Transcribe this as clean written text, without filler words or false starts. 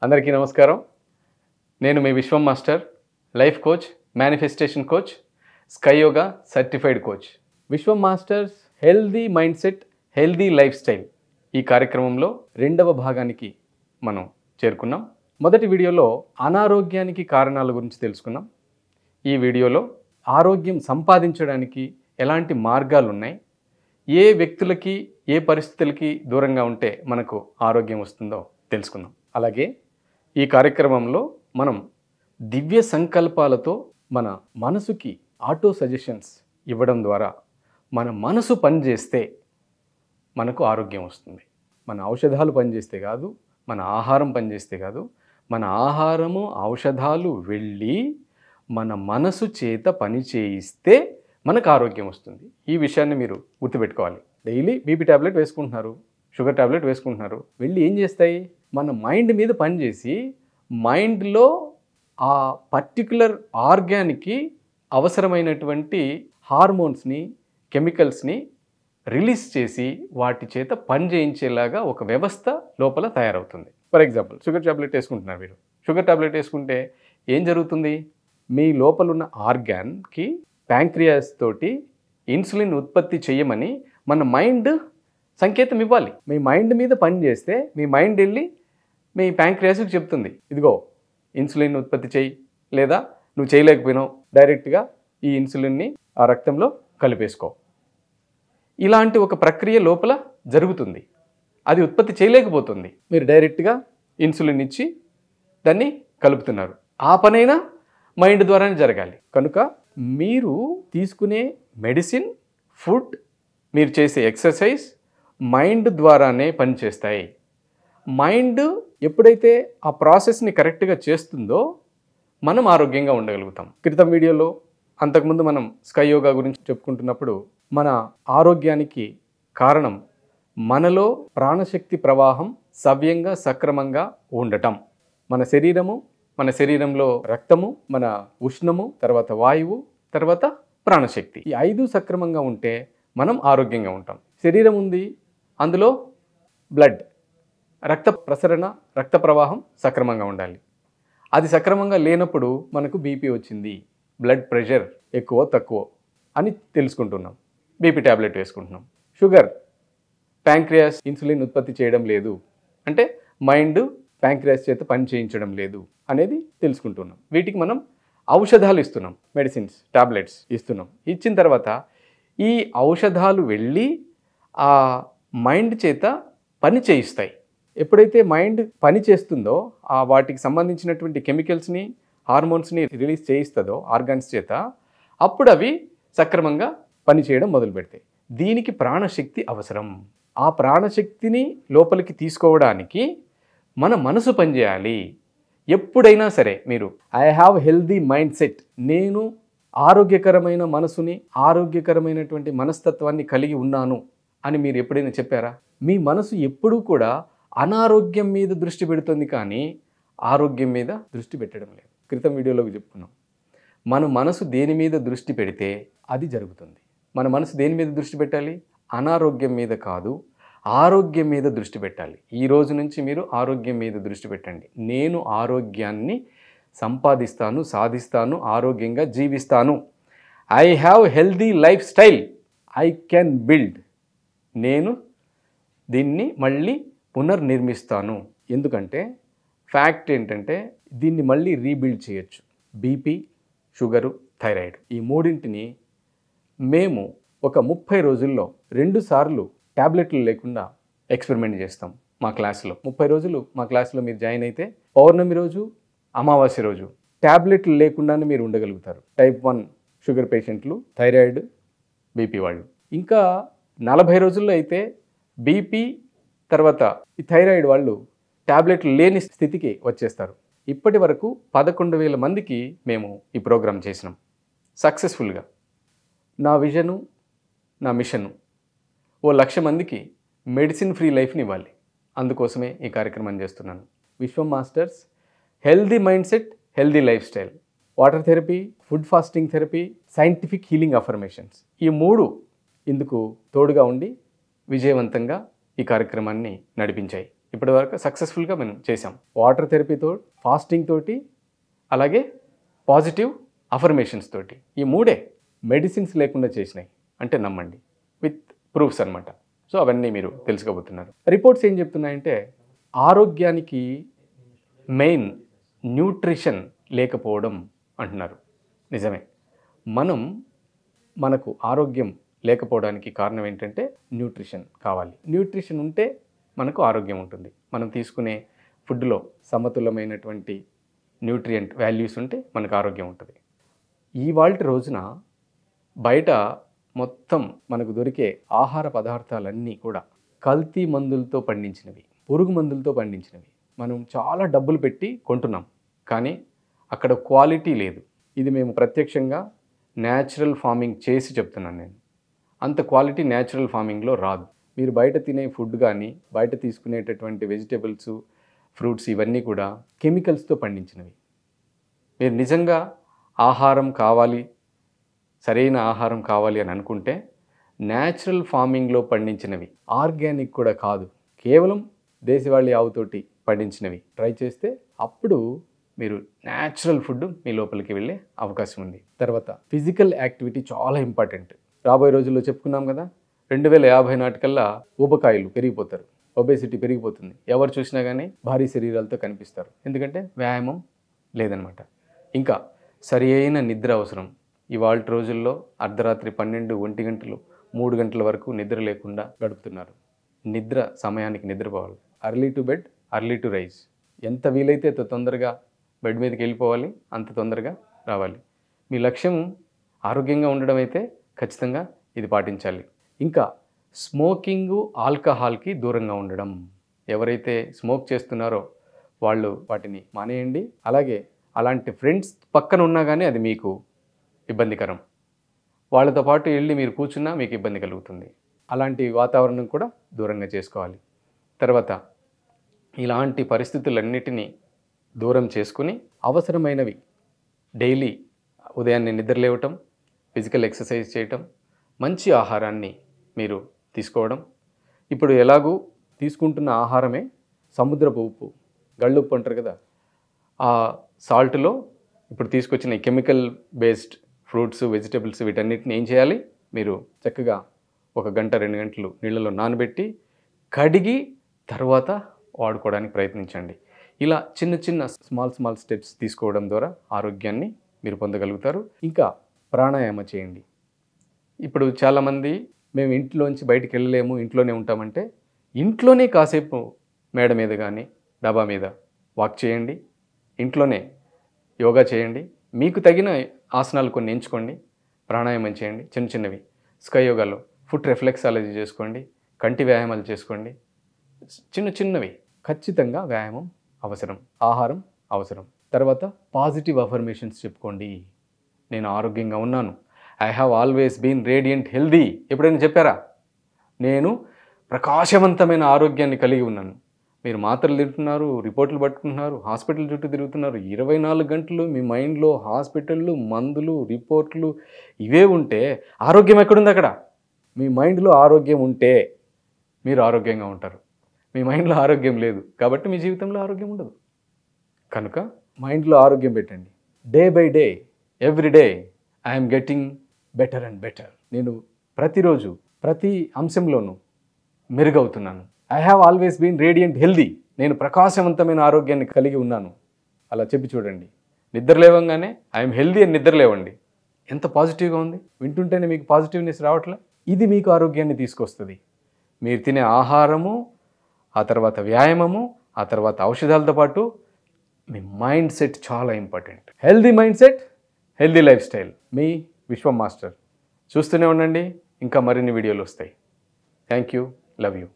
అందరికీ నమస్కారం. నేను మీ Vishwam master, life coach, manifestation coach, SKY Yoga certified coach. Vishwam master's healthy mindset, healthy lifestyle ఈ కార్యక్రమంలో 2వ భాగానికి మనం చేరుకున్నాం. మొదటి వీడియోలో అనారోగ్యానికి కారణాల గురించి తెలుసుకున్నాం. ఈ వీడియోలో ఆరోగ్యం సంపాదించడానికి ఎలాంటి మార్గాలు ఉన్నాయి, ఏ వ్యక్తులకి ఏ పరిస్థితులకి దూరంగా ఉంటే మనకు ఆరోగ్యం వస్తుందో తెలుసుకున్నాం. అలాగే ఈ కార్యక్రమంలో మనం దివ్య సంకల్పాలతో మన మనసుకి ఆటో సజెషన్స్ ఇవ్వడం ద్వారా మన మనసు పనిచేస్తే మనకు ఆరోగ్యం వస్తుంది. మన ఔషధాలు పనిచేస్తే కాదు, మన ఆహారం పనిచేస్తే కాదు, మన ఆహారము ఔషధాలు వెళ్ళి మన మనసు చేత పని చేయిస్తే మనకు ఆరోగ్యం వస్తుంది. ఈ విషయాన్ని మీరు గుర్తుపెట్టుకోవాలి. డైలీ బీపీ ట్యాబ్లెట్ వేసుకుంటున్నారు, షుగర్ ట్యాబ్లెట్ వేసుకుంటున్నారు, వెళ్ళి ఏం చేస్తాయి? మన మైండ్ మీద పనిచేసి మైండ్లో ఆ పర్టిక్యులర్ ఆర్గాన్కి అవసరమైనటువంటి హార్మోన్స్ని, కెమికల్స్ని రిలీజ్ చేసి వాటి చేత పని చేయించేలాగా ఒక వ్యవస్థ లోపల తయారవుతుంది. ఫర్ ఎగ్జాంపుల్, షుగర్ ట్యాబ్లెట్ వేసుకుంటున్నారు మీరు. షుగర్ ట్యాబ్లెట్ వేసుకుంటే ఏం జరుగుతుంది? మీ లోపల ఉన్న ఆర్గాన్కి ప్యాంక్రియాస్ తోటి ఇన్సులిన్ ఉత్పత్తి చేయమని మన మైండ్ సంకేతం ఇవ్వాలి. మీ మైండ్ మీద పని చేస్తే మీ మైండ్ వెళ్ళి మీ ప్యాంక్రియాస్కి చెప్తుంది, ఇదిగో ఇన్సులిన్ ఉత్పత్తి చేయి, లేదా నువ్వు చేయలేకపోయినావు, డైరెక్ట్గా ఈ ఇన్సులిన్ని ఆ రక్తంలో కలిపేసుకో. ఇలాంటి ఒక ప్రక్రియ లోపల జరుగుతుంది. అది ఉత్పత్తి చేయలేకపోతుంది. మీరు డైరెక్ట్గా ఇన్సులిన్ ఇచ్చి దాన్ని కలుపుతున్నారు. ఆ పనైనా మైండ్ ద్వారానే జరగాలి. కనుక మీరు తీసుకునే మెడిసిన్, ఫుడ్, మీరు చేసే ఎక్సర్సైజ్ మైండ్ ద్వారానే పనిచేస్తాయి. మైండ్ ఎప్పుడైతే ఆ ప్రాసెస్ని కరెక్ట్గా చేస్తుందో మనం ఆరోగ్యంగా ఉండగలుగుతాం. క్రితం వీడియోలో అంతకుముందు మనం స్కై యోగా గురించి చెప్పుకుంటున్నప్పుడు మన ఆరోగ్యానికి కారణం మనలో ప్రాణశక్తి ప్రవాహం సవ్యంగా సక్రమంగా ఉండటం. మన శరీరంలో రక్తము, మన ఉష్ణము, తర్వాత వాయువు, తర్వాత ప్రాణశక్తి, ఈ 5 సక్రమంగా ఉంటే మనం ఆరోగ్యంగా ఉంటాం. శరీరం ఉంది, అందులో బ్లడ్, రక్త ప్రసరణ, రక్త ప్రవాహం సక్రమంగా ఉండాలి. అది సక్రమంగా లేనప్పుడు మనకు బీపీ వచ్చింది, బ్లడ్ ప్రెషర్ ఎక్కువ తక్కువ అని తెలుసుకుంటున్నాం. బీపీ ట్యాబ్లెట్ వేసుకుంటున్నాం. షుగర్, ప్యాంక్రియాస్ ఇన్సులిన్ ఉత్పత్తి చేయడం లేదు అంటే మైండ్ ప్యాంక్రియాస్ చేత పని చేయించడం లేదు అనేది తెలుసుకుంటున్నాం. వీటికి మనం ఔషధాలు ఇస్తున్నాం, మెడిసిన్స్, టాబ్లెట్స్ ఇస్తున్నాం. ఇచ్చిన తర్వాత ఈ ఔషధాలు వెళ్ళి ఆ మైండ్ చేత పని చేయిస్తాయి. ఎప్పుడైతే మైండ్ పని చేస్తుందో ఆ వాటికి సంబంధించినటువంటి కెమికల్స్ని, హార్మోన్స్ని రిలీజ్ చేయిస్తుందో ఆర్గాన్స్ చేత, అప్పుడు అవి సక్రమంగా పనిచేయడం మొదలు పెడతాయి. దీనికి ప్రాణశక్తి అవసరం. ఆ ప్రాణశక్తిని లోపలికి తీసుకోవడానికి మన మనసు పనిచేయాలి. ఎప్పుడైనా సరే మీరు I have healthy mind set, నేను ఆరోగ్యకరమైన మనసుని, ఆరోగ్యకరమైనటువంటి మనస్తత్వాన్ని కలిగి ఉన్నాను అని మీరు ఎప్పుడైనా చెప్పారా? మీ మనసు ఎప్పుడూ కూడా అనారోగ్యం మీద దృష్టి పెడుతుంది, కానీ ఆరోగ్యం మీద దృష్టి పెట్టడం లేదు. క్రితం వీడియోలో చెప్పుకున్నాం, మన మనసు దేని మీద దృష్టి పెడితే అది జరుగుతుంది. మన మనసు దేని మీద దృష్టి పెట్టాలి? అనారోగ్యం మీద కాదు, ఆరోగ్యం మీద దృష్టి పెట్టాలి. ఈ రోజు నుంచి మీరు ఆరోగ్యం మీద దృష్టి పెట్టండి. నేను ఆరోగ్యాన్ని సంపాదిస్తాను, సాధిస్తాను, ఆరోగ్యంగా జీవిస్తాను. I have healthy lifestyle, I can build. నేను దీన్ని మళ్ళీ పునర్నిర్మిస్తాను. ఎందుకంటే ఫ్యాక్ట్ ఏంటంటే దీన్ని మళ్ళీ రీబిల్డ్ చేయొచ్చు. బీపీ, షుగరు, థైరాయిడ్, ఈ మూడింటిని మేము ఒక 30 రోజుల్లో 2 సార్లు ట్యాబ్లెట్లు లేకుండా ఎక్స్పెరిమెంట్ చేస్తాం మా క్లాస్లో. 30 రోజులు మా క్లాస్లో మీరు జాయిన్ అయితే పౌర్ణమి రోజు, అమావాస్య రోజు ట్యాబ్లెట్లు లేకుండానే మీరు ఉండగలుగుతారు. టైప్ 1 షుగర్ పేషెంట్లు, థైరాయిడ్, బీపీ వాళ్ళు. ఇంకా 40 రోజుల్లో అయితే బీపీ తర్వాత ఈ థైరాయిడ్ వాళ్ళు ట్యాబ్లెట్లు లేని స్థితికి వచ్చేస్తారు. ఇప్పటి వరకు 11,000 మందికి మేము ఈ ప్రోగ్రాం చేసినాం సక్సెస్ఫుల్గా. నా విజను, నా మిషను ఓ 1,00,000 మందికి మెడిసిన్ ఫ్రీ లైఫ్ని ఇవ్వాలి. అందుకోసమే ఈ కార్యక్రమం చేస్తున్నాను. విశ్వం master's healthy mindset, healthy life style, water therapy, food fasting therapy, scientific healing affirmations, ఈ 3 ఇందుకు తోడుగా ఉండి విజయవంతంగా ఈ కార్యక్రమాన్ని నడిపించాయి. ఇప్పటి వరకు సక్సెస్ఫుల్గా మనం చేసాం. వాటర్ థెరపీతో, ఫాస్టింగ్ తోటి, అలాగే పాజిటివ్ అఫర్మేషన్స్ తోటి. ఈ 3 మెడిసిన్స్ లేకుండా చేసినాయి అంటే నమ్మండి, విత్ ప్రూఫ్స్ అనమాట. సో అవన్నీ మీరు తెలుసుకోబోతున్నారు. రిపోర్ట్స్ ఏం చెప్తున్నాయంటే ఆరోగ్యానికి మెయిన్ న్యూట్రిషన్ లేకపోవడం అంటున్నారు. నిజమే. మనకు ఆరోగ్యం లేకపోవడానికి కారణం ఏంటంటే న్యూట్రిషన్ కావాలి. న్యూట్రిషన్ ఉంటే మనకు ఆరోగ్యం ఉంటుంది. మనం తీసుకునే ఫుడ్లో సమతులమైనటువంటి న్యూట్రియంట్ వాల్యూస్ ఉంటే మనకు ఆరోగ్యం ఉంటుంది. ఇవాల్టి రోజున బయట మొత్తం మనకు దొరికే ఆహార పదార్థాలన్నీ కూడా కల్తీ మందులతో పండించినవి, పురుగు మందులతో పండించినవి. మనం చాలా డబ్బులు పెట్టి కొంటున్నాం, కానీ అక్కడ క్వాలిటీ లేదు. ఇది మేము ప్రత్యక్షంగా న్యాచురల్ ఫార్మింగ్ చేసి చెప్తున్నాను నేను. అంత క్వాలిటీ న్యాచురల్ ఫార్మింగ్లో రాదు. మీరు బయట తినే ఫుడ్ కానీ, బయట తీసుకునేటటువంటి వెజిటేబుల్స్, ఫ్రూట్స్ ఇవన్నీ కూడా కెమికల్స్తో పండించినవి. మీరు నిజంగా ఆహారం కావాలి, సరైన ఆహారం కావాలి అని అనుకుంటే న్యాచురల్ ఫార్మింగ్లో పండించినవి, ఆర్గానిక్ కూడా కాదు, కేవలం దేశవాళీ ఆవుతోటి పండించినవి ట్రై చేస్తే అప్పుడు మీరు న్యాచురల్ ఫుడ్ మీ లోపలికి వెళ్ళే అవకాశం ఉంది. తర్వాత ఫిజికల్ యాక్టివిటీ చాలా ఇంపార్టెంట్. రాబోయే రోజుల్లో చెప్పుకున్నాం కదా, 2050 నాటికల్లా ఊబకాయలు పెరిగిపోతారు, ఒబేసిటీ పెరిగిపోతుంది. ఎవరు చూసినా కానీ భారీ శరీరాలతో కనిపిస్తారు. ఎందుకంటే వ్యాయామం లేదనమాట. ఇంకా సరి అయిన నిద్ర అవసరం. ఇవాళ రోజుల్లో అర్ధరాత్రి 12, 1 గంటలు, 3 గంటల వరకు నిద్ర లేకుండా గడుపుతున్నారు. నిద్ర సమయానికి నిద్రపోవాలి. Early to bed, early to rise. ఎంత వీలైతే అంత తొందరగా బెడ్ మీదకి వెళ్ళిపోవాలి, అంత తొందరగా రావాలి. మీ లక్ష్యం ఆరోగ్యంగా ఉండడం అయితే ఖచ్చితంగా ఇది పాటించాలి. ఇంకా స్మోకింగు, ఆల్కహాల్కి దూరంగా ఉండడం. ఎవరైతే స్మోక్ చేస్తున్నారో వాళ్ళు వాటిని మానేయండి. అలాగే అలాంటి ఫ్రెండ్స్ పక్కన ఉన్నా కానీ అది మీకు ఇబ్బందికరం. వాళ్ళతో పాటు వెళ్ళి మీరు కూర్చున్నా మీకు ఇబ్బంది కలుగుతుంది. అలాంటి వాతావరణం కూడా దూరంగా చేసుకోవాలి. తర్వాత ఇలాంటి పరిస్థితులన్నిటినీ దూరం చేసుకుని అవసరమైనవి డైలీ ఉదయాన్నే నిద్ర లేవటం, ఫిజికల్ ఎక్సర్సైజ్ చేయటం, మంచి ఆహారాన్ని మీరు తీసుకోవడం. ఇప్పుడు ఎలాగూ తీసుకుంటున్న ఆహారమే సముద్రపు ఉప్పు, గళ్ళుప్పు అంటారు కదా, ఆ సాల్ట్లో ఇప్పుడు తీసుకొచ్చిన కెమికల్ బేస్డ్ ఫ్రూట్స్, వెజిటబుల్స్ వీటన్నిటిని ఏం చేయాలి, మీరు చక్కగా 1 గంట 2 గంటలు నీళ్ళలో నానబెట్టి కడిగి తర్వాత వాడుకోవడానికి ప్రయత్నించండి. ఇలా చిన్న చిన్న స్మాల్ స్టెప్స్ తీసుకోవడం ద్వారా ఆరోగ్యాన్ని మీరు పొందగలుగుతారు. ఇంకా ప్రాణాయామ చేయండి. ఇప్పుడు చాలామంది మేము ఇంట్లోంచి బయటికి వెళ్ళలేము, ఇంట్లోనే ఉంటామంటే ఇంట్లోనే కాసేపు మేడ మీద కానీ డాబా మీద వాక్ చేయండి, ఇంట్లోనే యోగా చేయండి, మీకు తగిన ఆసనాలు కొన్ని ఎంచుకోండి, ప్రాణాయామం చేయండి. చిన్న చిన్నవి స్కై యోగాలో ఫుట్ రిఫ్లెక్సాలజీ చేసుకోండి, కంటి వ్యాయామాలు చేసుకోండి. చిన్న చిన్నవి. ఖచ్చితంగా వ్యాయామం అవసరం, ఆహారం అవసరం. తర్వాత పాజిటివ్ అఫర్మేషన్స్ చెప్పుకోండి. నేను ఆరోగ్యంగా ఉన్నాను, I have always been radiant healthy. ఎప్పుడైనా చెప్పారా? నేను ప్రకాశవంతమైన ఆరోగ్యాన్ని కలిగి ఉన్నాను. మీరు మాత్రలు తింటున్నారు, రిపోర్ట్లు పట్టుకుంటున్నారు, హాస్పిటల్ చుట్టూ తిరుగుతున్నారు. 24 గంటలు మీ మైండ్లో హాస్పిటళ్ళు, మందులు, రిపోర్ట్లు ఇవే ఉంటే ఆరోగ్యం ఎక్కడుంది? అక్కడ మీ మైండ్లో ఆరోగ్యం ఉంటే మీరు ఆరోగ్యంగా ఉంటారు. మీ మైండ్లో ఆరోగ్యం లేదు కాబట్టి మీ జీవితంలో ఆరోగ్యం ఉండదు. కనుక మైండ్లో ఆరోగ్యం పెట్టండి. Day by day, every day I'm getting better and better. నేను ప్రతిరోజు ప్రతి అంశంలోనూ మెరుగవుతున్నాను. I have always been radiant healthy. నేను ప్రకాశవంతమైన ఆరోగ్యాన్ని కలిగి ఉన్నాను. అలా చెప్పి చూడండి. నిద్ర లేవంగానే ఐఎమ్ హెల్దీ అని నిద్ర లేవండి. ఎంత పాజిటివ్గా ఉంది. వింటుంటేనే మీకు పాజిటివ్నెస్ రావట్లే. ఇది మీకు ఆరోగ్యాన్ని తీసుకొస్తుంది. మీరు తినే ఆహారము, ఆ తర్వాత వ్యాయామము, ఆ తర్వాత ఔషధాలతో పాటు మీ మైండ్ సెట్ చాలా important. Healthy mindset, healthy lifestyle. మీ విశ్వం మాస్టర్. చూస్తూనే ఉండండి, ఇంకా మరిన్ని వీడియోలు వస్తాయి. Thank you, love you.